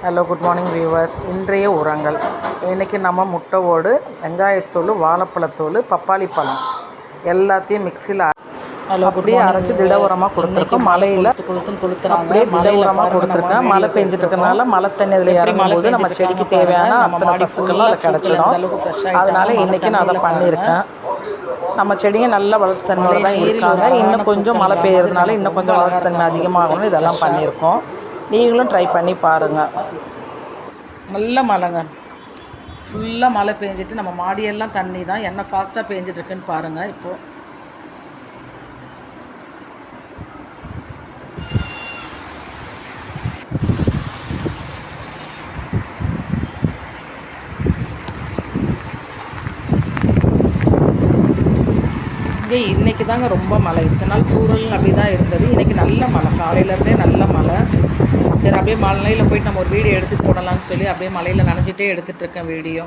Hello, good morning viewers. இன்றைய உரங்கள் இன்றைக்கி நம்ம முட்டை ஓடு, வெங்காயத்தூள், வாழைப்பழத்தூள், பப்பாளி பழம் எல்லாத்தையும் மிக்சியில் அப்படியே அரைச்சி திட உரமாக கொடுத்துருக்கோம். மழையில் அப்படியே திட உரமாக கொடுத்துருக்கேன். மழை பெஞ்சிட்டு இருக்கனால மழை தண்ணி அதில் இறங்கும்போது நம்ம செடிக்கு தேவையான அத்தனை சத்துக்கள்லாம் அதில் கிடச்சிடும். அதனால் இன்றைக்கி நான் அதை பண்ணியிருக்கேன். நம்ம செடிங்க நல்ல வளர்ச்சி தன்மையோடு தான் இருக்காங்க. இன்னும் கொஞ்சம் மழை பெய்யறதுனால இன்னும் கொஞ்சம் வளர்ச்சி தன்மை அதிகமாகணும். இதெல்லாம் பண்ணியிருக்கோம். நீங்களும் ட்ரை பண்ணி பாருங்கள். நல்ல மழைங்க, ஃபுல்லாக மழை பெஞ்சிட்டு நம்ம மாடியெல்லாம் தண்ணி தான். என்ன ஃபாஸ்ட்டாக பெஞ்சிட்ருக்குன்னு பாருங்கள். இப்போது இங்கே இன்றைக்கி தாங்க ரொம்ப மழை. இத்தனை நாள் தூரல் அப்படி தான் இருந்தது. இன்றைக்கி நல்ல மழை, காலையிலேருந்தே நல்ல மழை. சரி, அப்படியே மழையில் போயிட்டு நம்ம ஒரு வீடியோ எடுத்துகிட்டு போடலான்னு சொல்லி அப்படியே மழையில் நனைஞ்சிட்டே எடுத்துகிட்ருக்கேன் வீடியோ.